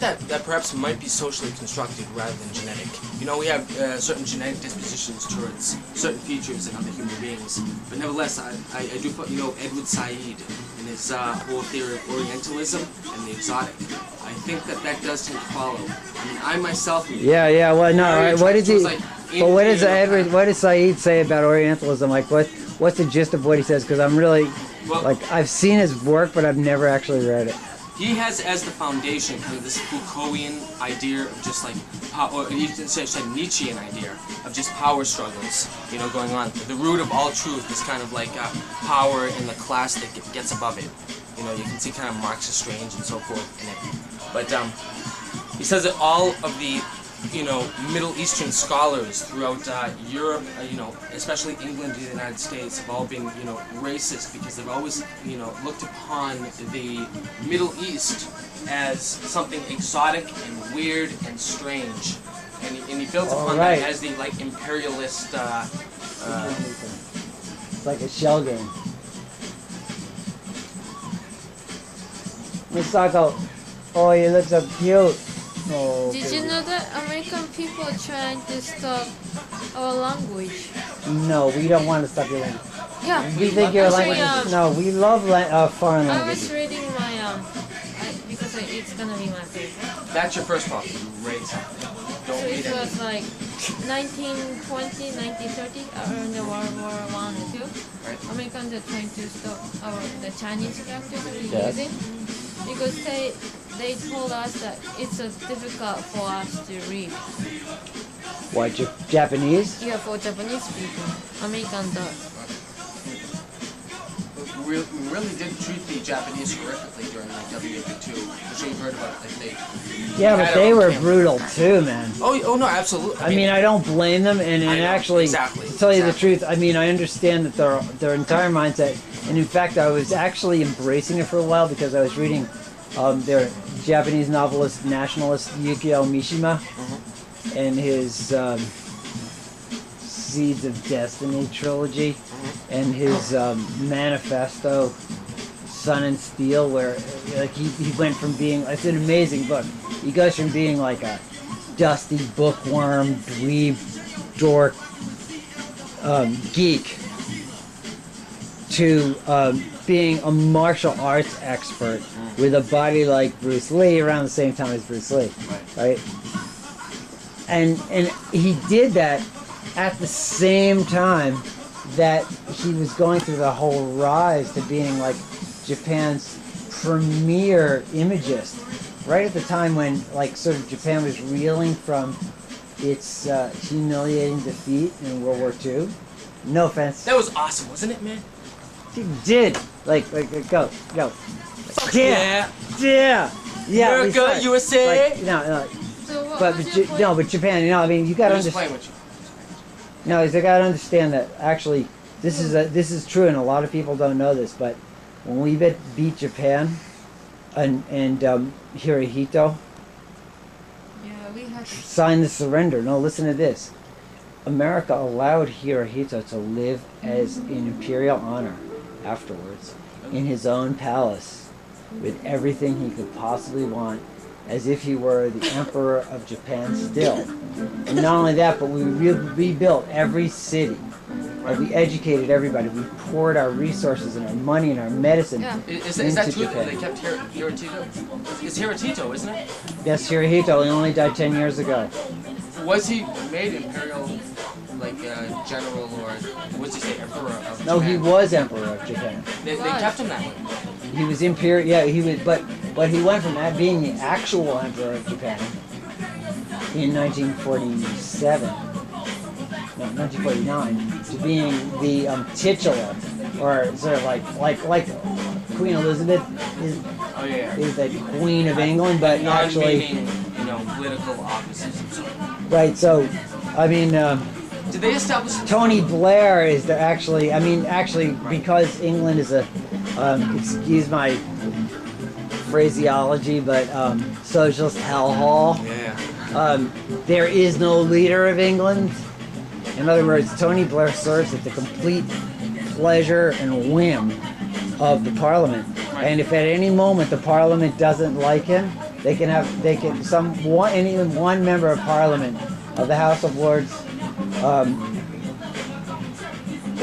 that perhaps might be socially constructed rather than genetic. You know, we have certain genetic dispositions towards certain features in other human beings, but nevertheless, I do, you know, Edward Said and his whole theory of Orientalism and the exotic. I think that does tend to follow. I mean, I myself. Yeah. Well, no. What did he? Like, but what does Edward? What does Said say about Orientalism? Like, what's the gist of what he says? Because I'm really, like, I've seen his work, but I've never actually read it. He has as the foundation kind of this Foucaultian idea of just like, or you can say Nietzschean idea of just power struggles, you know, going on. The root of all truth is kind of like power in the class that gets above it. You know, you can see kind of Marxist strange and so forth in it. But he says that all of the, you know, Middle Eastern scholars throughout Europe, you know, especially England and the United States, have all been, you know, racist because they've always, you know, looked upon the Middle East as something exotic and weird and strange, and he builds upon that as the like imperialist. It's like a shell game. Misako, oh, you look so cute. Oh, okay. Did you know that American people are trying to stop our language? No, we don't want to stop your language. Yeah. We think your language. No, we love foreign I languages. was reading my because it's gonna be my favorite. That's your first problem. You read something. Don't So read it was anything. like 1920, 1930, around the World War I and II. Right. Americans are trying to stop the Chinese characters we're Yes. using because they told us that it's difficult for us to read. What, Japanese? Yeah, for Japanese people, American does. We really did treat the Japanese horrifically during like WW2. I'm sure you've heard about it. Like Yeah, but they were brutal too, man. Oh no, absolutely. I mean, I don't blame them, and I know, actually, exactly, to tell you the exactly. truth, I mean, I understand that their entire mindset, and in fact, I was actually embracing it for a while because I was reading their Japanese novelist, nationalist Yukio Mishima, and his Seeds of Destiny trilogy, and his manifesto, Sun and Steel, where like he went from being, it's an amazing book. He goes from being like a dusty bookworm, dweeb, dork, geek, to being a martial arts expert with a body like Bruce Lee around the same time as Bruce Lee, right? And he did that at the same time that he was going through the whole rise to being like Japan's premier imagist, right at the time when like sort of Japan was reeling from its humiliating defeat in World War II. No offense. That was awesome, wasn't it, man? He did. Like go. Yeah. America, America, USA. Like, no, So what but was your point? no, but Japan. You know, I mean, you gotta I'm just playing understand. with you. No, you gotta understand that actually, this is true, and a lot of people don't know this. But when we beat Japan, and Hirohito Yeah, we had signed the surrender. No, listen to this. America allowed Hirohito to live as in imperial honor afterwards in his own palace with everything he could possibly want, as if he were the emperor of Japan still. And not only that, but we rebuilt every city. We educated everybody. We poured our resources and our money and our medicine Is that into true that Japan. they kept Hirohito? It's Hirohito, isn't it? Yes, Hirohito. He only died 10 years ago. Was he made imperial, like general, or was he say emperor of Japan? No, he was emperor of Japan. They kept him that way. He was imperial. Yeah, he was. But he went from that being the actual emperor of Japan in 1947, no, 1949, to being the titular, or sort of like Queen Elizabeth is the Queen of England, but actually, political offices and so on. right. So, I mean. Did they establish Tony Blair is the actually because England is a excuse my phraseology, but socialist hellhole. Yeah. There is no leader of England. In other words, Tony Blair serves at the complete pleasure and whim of the Parliament. And if at any moment the Parliament doesn't like him, They can even one member of Parliament of the House of Lords,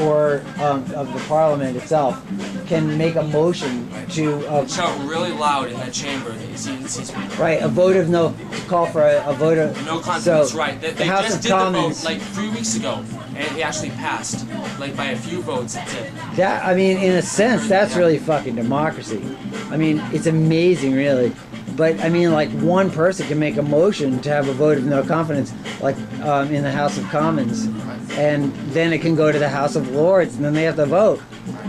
or of the Parliament itself, can make a motion to shout really loud in that chamber. right, a vote of no, call for a vote of no confidence. So, Right. They House just of did Commons, the vote like 3 weeks ago, and it actually passed, like by a few votes. That's it. that, I mean, in a sense, that's really fucking democracy. I mean, it's amazing, really. But I mean, like, one person can make a motion to have a vote of no confidence, like in the House of Commons, and then it can go to the House of Lords, and then they have to vote,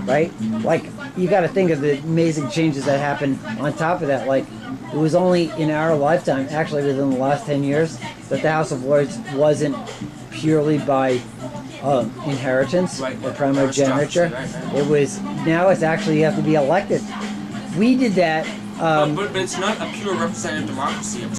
right? Like, you got to think of the amazing changes that happened on top of that. Like, it was only in our lifetime, actually within the last 10 years, that the House of Lords wasn't purely by inheritance or primogeniture. It was, now it's actually, you have to be elected. We did that. But it's not a pure representative democracy.